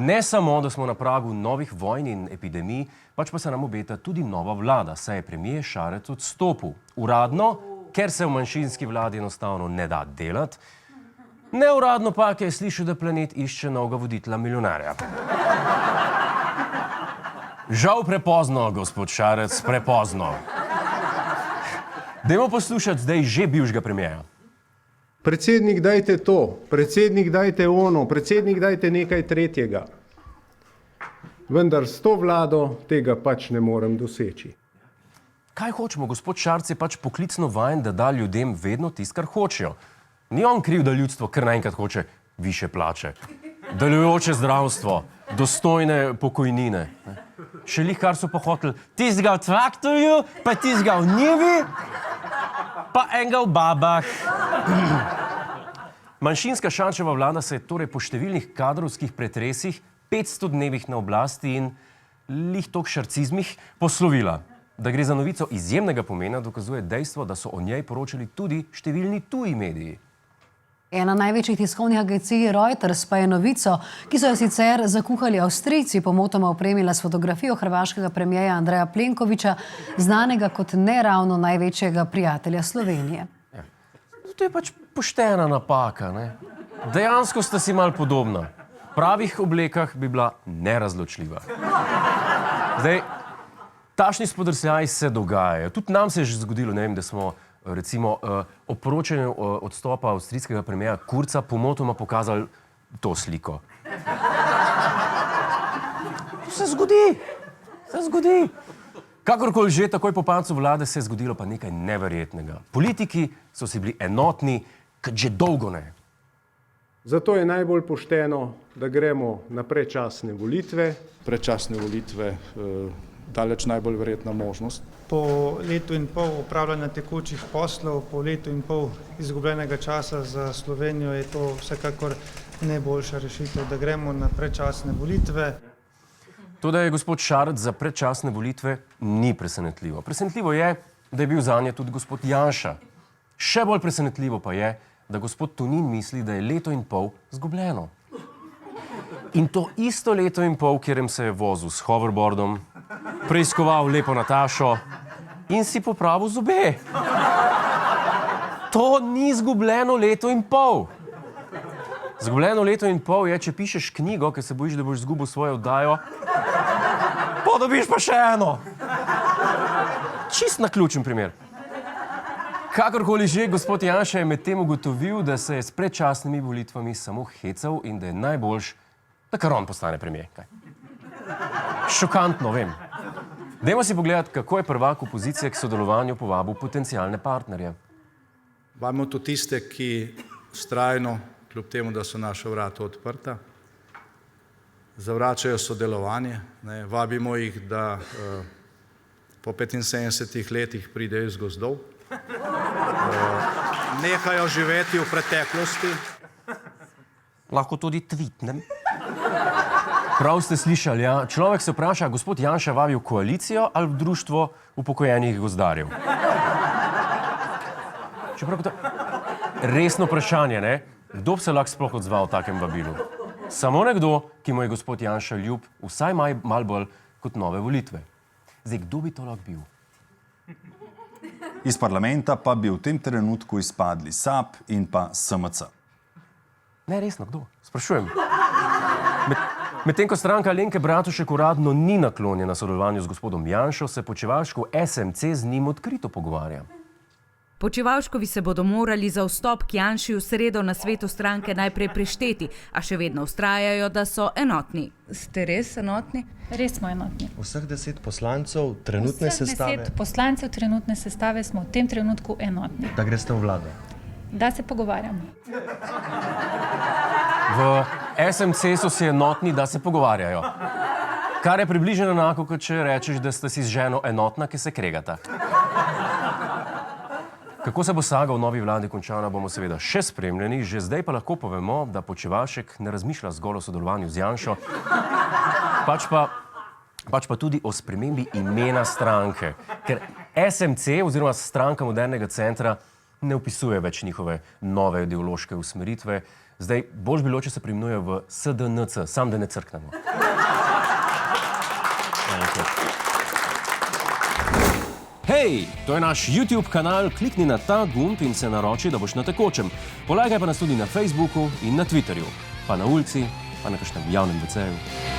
Ne samo, da smo na pragu novih vojn in epidemij, pač pa se nam obeta tudi nova vlada, saj je premijer Šarec odstopil. Uradno, ker se v manjšinski vladi enostavno ne da delati, neuradno pa, ker je slišal, da Planet išče novega voditelja milijonarja. Žal prepozno, gospod Šarec, prepozno. Dajmo poslušati zdaj že bivšega premijera. Predsednik, dajte to, predsednik, dajte ono, predsednik, dajte nekaj tretjega. Vendar s to vlado tega pač ne morem doseči. Kaj hočemo? Gospod Šarec je pač poklicno vajen, da da ljudem vedno tisto, kar hočejo. Ni on kriv, da ljudstvo kar naenkrat hoče višje plače, delujoče zdravstvo, dostojne pokojnine. Še lih, kar so pa hoteli, tistega v traktorju, pa tistega v njivi, pa enega v babah. Manjšinska Šarčeva vlada se je torej po številnih kadrovskih pretresih, 500 dnevih na oblasti in lih tok šarcizmih poslovila. Da gre za novico izjemnega pomena, dokazuje dejstvo, da so o njej poročali tudi številni tuji mediji. Ena največjih tiskovnih agencij Reuters pa je novico, ki so jo sicer zakuhali Avstrijci, pomotoma opremila s fotografijo hrvaškega premierja Andreja Plenkovića, znanega kot neravno največjega prijatelja Slovenije. To je pač poštena napaka, ne? Dejansko sta si malo podobna. V pravih oblekah bi bila nerazločljiva. Zdaj, takšni spodrsljaji se dogajajo. Tudi nam se je že zgodilo, ne vem, da smo recimo ob poročanju odstopa avstrijskega premierja Kurza pomotoma pokazali to sliko. To se zgodi. Kakorkoli že, takoj po padcu vlade se je zgodilo pa nekaj neverjetnega. Politiki so si bili enotni, kot že dolgo ne. Zato je najbolj pošteno, da gremo na predčasne volitve. Predčasne volitve daleč najbolj verjetna možnost. Po letu in pol upravljanja tekočih poslov, po letu in pol izgubljenega časa za Slovenijo je to vsekakor najboljša rešitev, da gremo na predčasne volitve. To, da je gospod Šarec za predčasne volitve, ni presenetljivo. Presenetljivo je, da je bil zanje tudi gospod Janša. Še bolj presenetljivo pa je, da gospod Tonin misli, da je leto in pol zgubljeno. In to isto leto in pol, kjerem se je vozil s hoverboardom, preiskoval lepo Natašo in si popravil zobe. To ni zgubljeno leto in pol. Zgubljeno leto in pol je, če pišeš knjigo, ker se bojiš, da boš zgubil svojo oddajo, pa dobiš pa še eno. Čist naključen primer. Kakorkoli že, gospod Janša je medtem ugotovil, da se je s predčasnimi volitvami samo hecal in da je najboljš, da kar on postane premier. Šokantno, vem. Dajmo si pogledati, kako je prvak opozicije k sodelovanju povabil potencialne partnerje. Vabimo tudi tiste, ki vztrajno, kljub temu, da so naša vrata odprta, zavračajo sodelovanje. Vabimo jih, da po 75 letih pridejo iz gozdov, nehajo živeti v preteklosti. Lahko tudi tweetnem. Prav ste slišali, ja? Človek se vpraša, gospod Janša vabi v koalicijo ali v društvo upokojenih gozdarjev. Čeprav to resno vprašanje, ne? Kdo bi se lahko sploh odzval v takem vabilu? Samo nekdo, ki mu je gospod Janša ljub, vsaj malo bolj kot nove volitve. Zdaj, kdo bi to lahko bil? Iz parlamenta pa bi v tem trenutku izpadli SAB in pa SMC. Ne, resno, kdo? Sprašujem. Medtem ko stranka Alenke Bratušek uradno ni naklonjena sodelovanju z gospodom Janšo, se Počivalškov SMC z njim odkrito pogovarja. Počivalškovi se bodo morali za vstop k Janši v sredo na svetu stranke najprej prešteti, a še vedno vztrajajo, da so enotni. Ste res enotni? Res smo enotni. Vseh 10 poslancev trenutne sestave? Vseh 10 poslancev trenutne sestave smo v tem trenutku enotni. Da greste v vlado? Da se pogovarjamo. V SMC so si enotni, da se pogovarjajo. Kar je približno enako, kot če rečeš, da sta si z ženo enotna, ki se kregata. Kako se bo saga v novi vladi končala, bomo seveda še spremljeni, že zdaj pa lahko povemo, da Počivalšek ne razmišlja zgolj o sodelovanju z Janšo, pač pa tudi o spremembi imena stranke. Ker SMC oziroma Stranka modernega centra ne opisuje več njihove nove ideološke usmeritve. Zdaj, boljš bilo, če se preimenuje v SDNC, sam da ne crknemo. Hej, to je naš YouTube kanal, klikni na ta gumb in se naroči, da boš na tekočem. Polagaj pa nas tudi na Facebooku in na Twitterju, pa na ulici, pa na kakšnem javnem WC-ju.